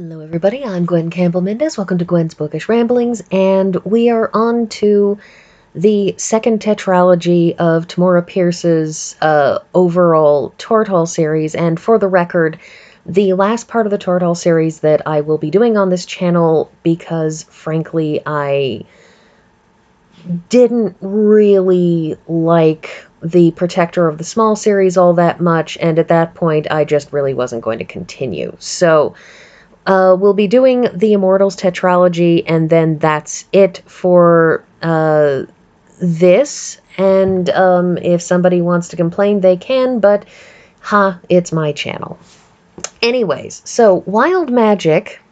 Hello, everybody. I'm Gwen Campbell-Mindes. Welcome to Gwen's Bookish Ramblings, and we are on to the second tetralogy of Tamora Pierce's overall Tortall series. And for the record, the last part of the Tortall series that I will be doing on this channel, because frankly, I didn't really like the Protector of the Small series all that much, and at that point, I just really wasn't going to continue. So we'll be doing the Immortals tetralogy, and then that's it for this. And if somebody wants to complain, they can, but it's my channel. Anyways, so Wild Magic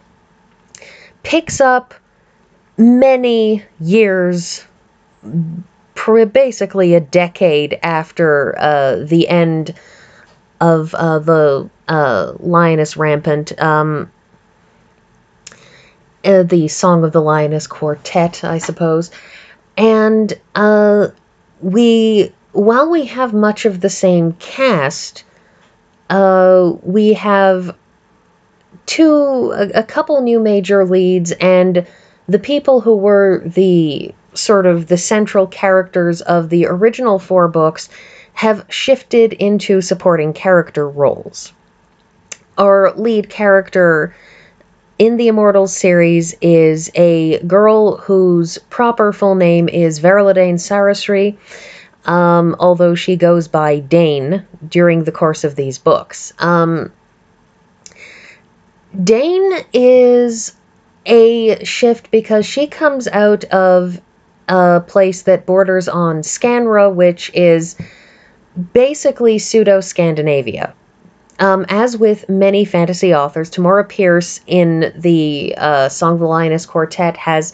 picks up many years, basically a decade after the end of the Lioness Rampant, the Song of the Lioness Quartet, I suppose. And while we have much of the same cast, we have a couple new major leads, and the people who were the sort of the central characters of the original 4 books have shifted into supporting character roles. Our lead character in the Immortals series is a girl whose proper full name is Daine Sarasri, although she goes by Daine during the course of these books. Daine is a shift because she comes out of a place that borders on Scanra, which is basically pseudo-Scandinavia. As with many fantasy authors, Tamora Pierce in the Song of the Lioness Quartet has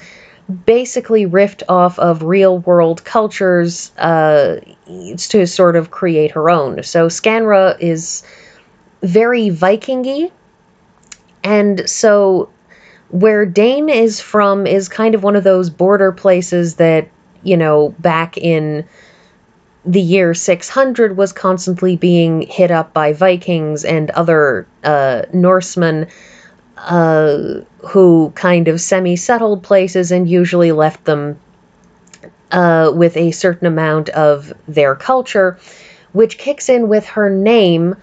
basically riffed off of real-world cultures to sort of create her own. So Scanra is very Viking-y, and so where Daine is from is kind of one of those border places that, back in the year 600 was constantly being hit up by Vikings and other Norsemen who kind of semi-settled places and usually left them with a certain amount of their culture, which kicks in with her name,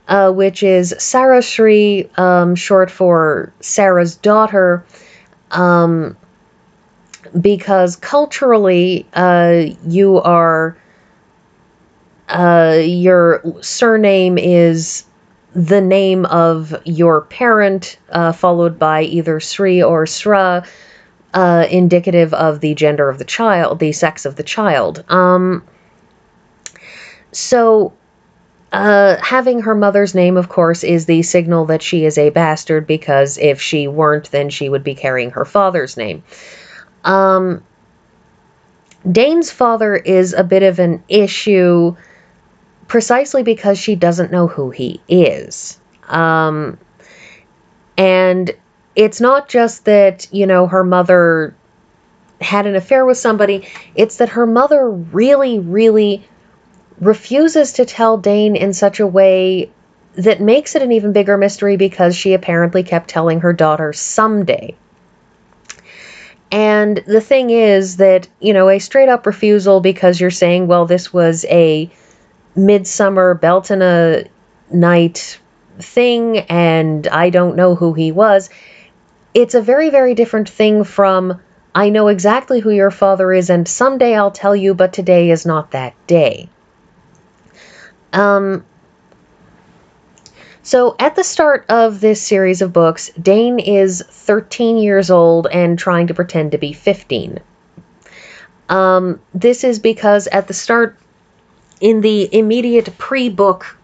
which is Sarasri, short for Sarah's daughter, because culturally you are... your surname is the name of your parent, followed by either Sri or Sra, indicative of the gender of the child, the sex of the child. So having her mother's name, of course, is the signal that she is a bastard, because if she weren't, then she would be carrying her father's name. Daine's father is a bit of an issue, precisely because she doesn't know who he is. And it's not just that, her mother had an affair with somebody. It's that her mother really, really refuses to tell Daine in such a way that makes it an even bigger mystery, because she apparently kept telling her daughter someday. And the thing is that, a straight-up refusal because you're saying, well, this was a midsummer Beltana night thing and I don't know who he was. It's a very, very different thing from, I know exactly who your father is and someday I'll tell you, but today is not that day. So at the start of this series of books, Daine is 13 years old and trying to pretend to be 15. This is because at the start, in the immediate pre-book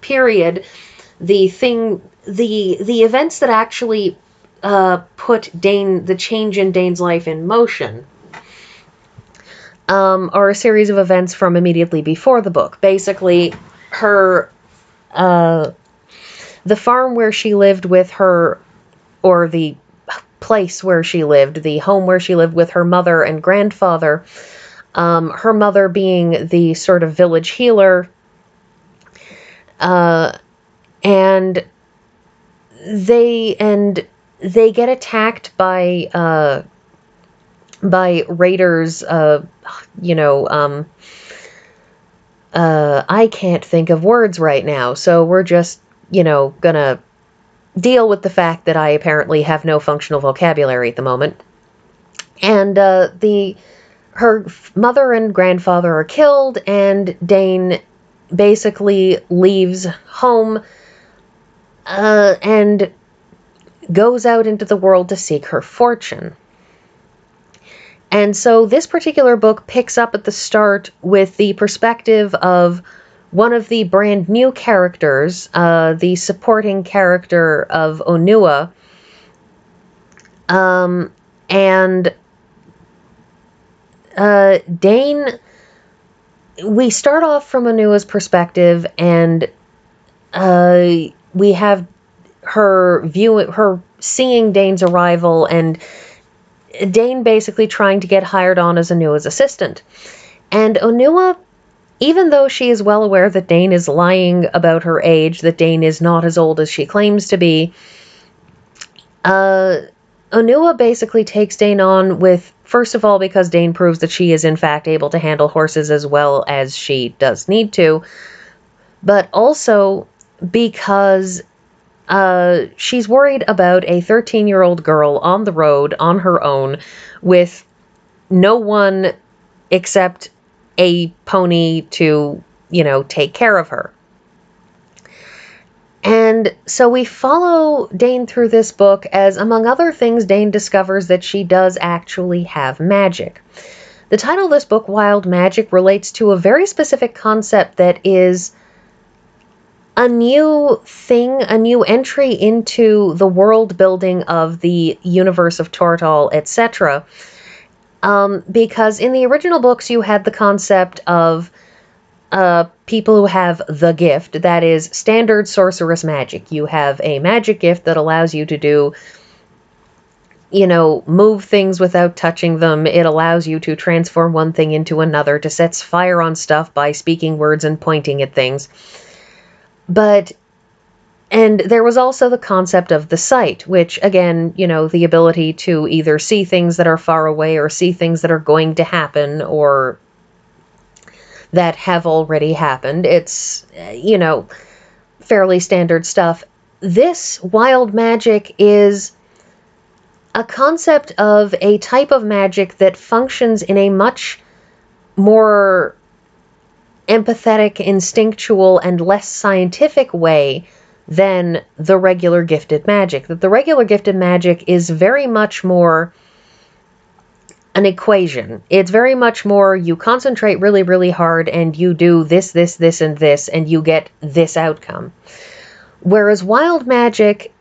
period, the events that actually put the change in Daine's life in motion are a series of events from immediately before the book. Basically, the farm where she lived with her, or the place where she lived, the home where she lived with her mother and grandfather, her mother being the sort of village healer, and they get attacked by raiders. I can't think of words right now, so we're just gonna deal with the fact that I apparently have no functional vocabulary at the moment. And her mother and grandfather are killed, and Daine basically leaves home and goes out into the world to seek her fortune. And so this particular book picks up at the start with the perspective of one of the brand new characters, the supporting character of Onua. And Daine, we start off from Onua's perspective, and we have her seeing Daine's arrival, and Daine basically trying to get hired on as Onua's assistant. And Onua, even though she is well aware that Daine is lying about her age, that Daine is not as old as she claims to be, Onua basically takes Daine on with, first of all, because Daine proves that she is in fact able to handle horses as well as she does need to, but also because she's worried about a 13-year-old girl on the road on her own with no one except a pony to, take care of her. And so we follow Daine through this book as, among other things, Daine discovers that she does actually have magic. The title of this book, Wild Magic, relates to a very specific concept that is a new thing, a new entry into the world building of the universe of Tortall, etc. Because in the original books, you had the concept of people who have the gift, that is standard sorceress magic. You have a magic gift that allows you to do, move things without touching them. It allows you to transform one thing into another, to set fire on stuff by speaking words and pointing at things. And there was also the concept of the sight, which, again, the ability to either see things that are far away or see things that are going to happen or that have already happened. It's, fairly standard stuff. This wild magic is a concept of a type of magic that functions in a much more empathetic, instinctual, and less scientific way than the regular gifted magic. That the regular gifted magic is very much more an equation. It's very much more you concentrate really, really hard and you do this, this, this, and this, and you get this outcome. Whereas wild magic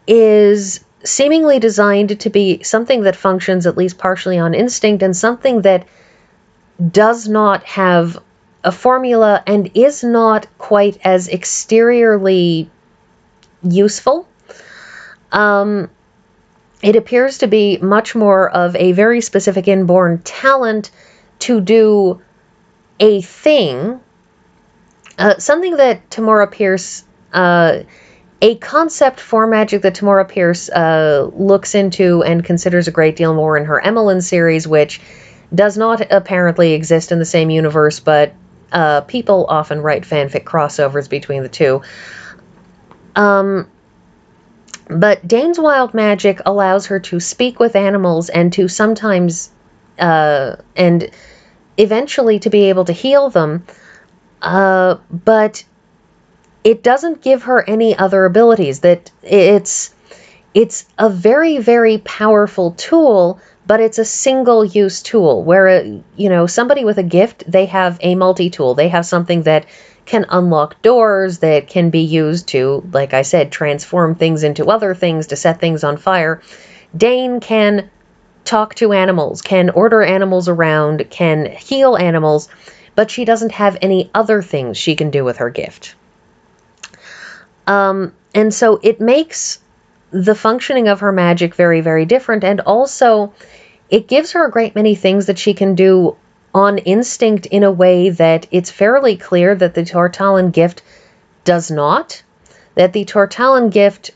is seemingly designed to be something that functions at least partially on instinct, and something that does not have a formula and is not quite as exteriorly useful. It appears to be much more of a very specific inborn talent to do a thing, something that Tamora Pierce, a concept for magic that Tamora Pierce looks into and considers a great deal more in her Emmeline series, which does not apparently exist in the same universe, but people often write fanfic crossovers between the two. But Daine's wild magic allows her to speak with animals and to sometimes, and eventually to be able to heal them, but it doesn't give her any other abilities. That it's a very, very powerful tool, but it's a single-use tool, where, somebody with a gift, they have a multi-tool. They have something that can unlock doors, that can be used to, like I said, transform things into other things, to set things on fire. Daine can talk to animals, can order animals around, can heal animals, but she doesn't have any other things she can do with her gift. And so it makes the functioning of her magic very, very different, and also it gives her a great many things that she can do on instinct in a way that it's fairly clear that the Tortallan gift does not. That the Tortallan gift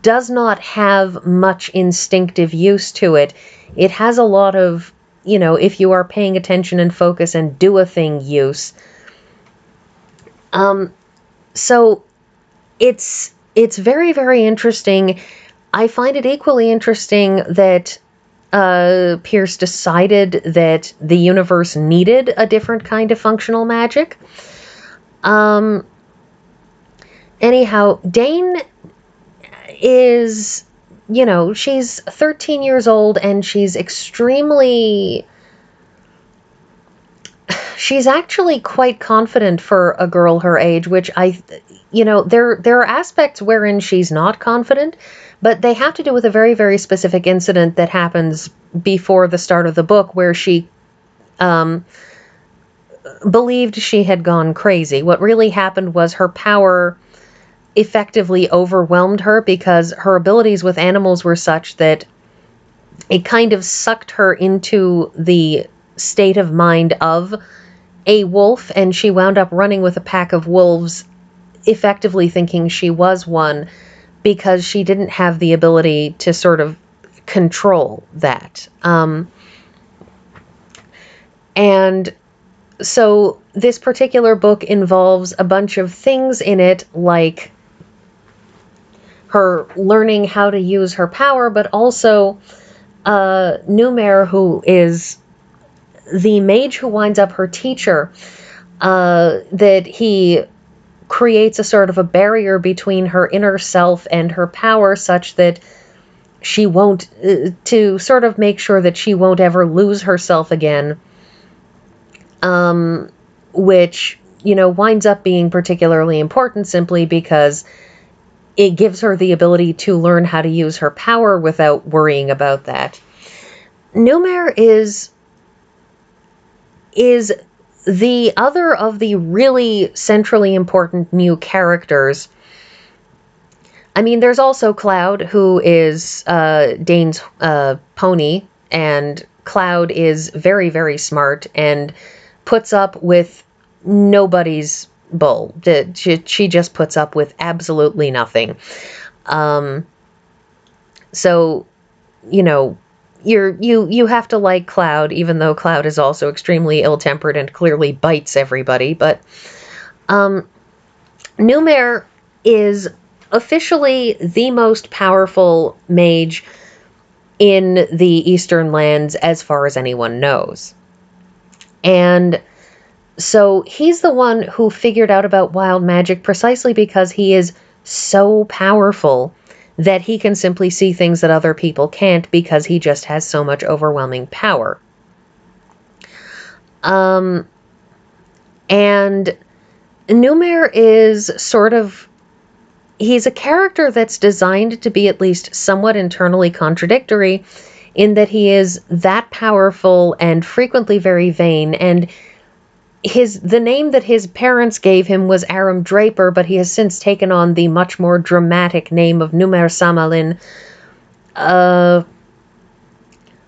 does not have much instinctive use to it. It has a lot of, if you are paying attention and focus and do a thing use. So it's very, very interesting. I find it equally interesting that Pierce decided that the universe needed a different kind of functional magic. Anyhow, Daine is, she's 13 years old and she's actually quite confident for a girl her age, which there are aspects wherein she's not confident, but they have to do with a very, very specific incident that happens before the start of the book where she believed she had gone crazy. What really happened was her power effectively overwhelmed her because her abilities with animals were such that it kind of sucked her into the state of mind of a wolf, and she wound up running with a pack of wolves, effectively thinking she was one because she didn't have the ability to sort of control that. And so this particular book involves a bunch of things in it, like her learning how to use her power, but also Numair, who is the mage who winds up her teacher, that he creates a sort of a barrier between her inner self and her power such that she won't, to sort of make sure that she won't ever lose herself again, which, winds up being particularly important simply because it gives her the ability to learn how to use her power without worrying about that. Numair is the other of the really centrally important new characters. I mean, there's also Cloud, who is Daine's pony, and Cloud is very, very smart and puts up with nobody's bull. She just puts up with absolutely nothing. So, you have to like Cloud, even though Cloud is also extremely ill-tempered and clearly bites everybody. But Numair is officially the most powerful mage in the Eastern Lands as far as anyone knows. And so he's the one who figured out about wild magic precisely because he is so powerful that he can simply see things that other people can't because he just has so much overwhelming power. And Numair is he's a character that's designed to be at least somewhat internally contradictory in that he is that powerful and frequently very vain, and the name that his parents gave him was Aram Draper, but he has since taken on the much more dramatic name of Numair Samalin,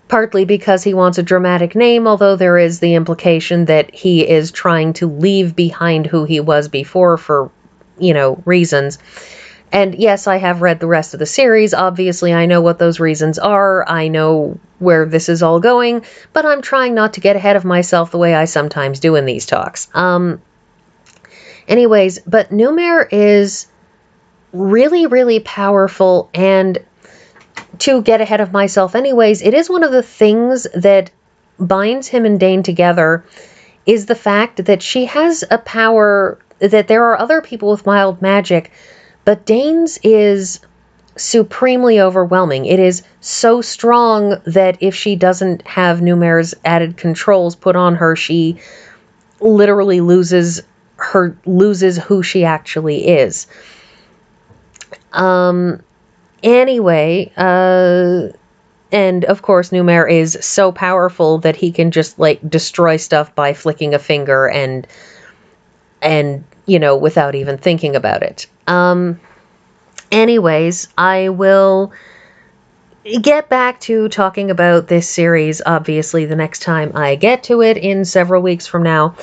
partly because he wants a dramatic name, although there is the implication that he is trying to leave behind who he was before for, reasons. And yes, I have read the rest of the series. Obviously, I know what those reasons are. I know where this is all going, but I'm trying not to get ahead of myself the way I sometimes do in these talks. Anyways, but Numair is really, really powerful, and to get ahead of myself anyways, it is one of the things that binds him and Daine together is the fact that she has a power, that there are other people with wild magic, but Daine's is supremely overwhelming. It is so strong that if she doesn't have Numair's added controls put on her, she literally loses who she actually is. Anyway, and of course Numair is so powerful that he can just destroy stuff by flicking a finger and without even thinking about it. Anyways, I will get back to talking about this series, obviously, the next time I get to it in several weeks from now.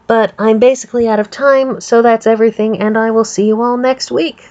But I'm basically out of time, so that's everything, and I will see you all next week.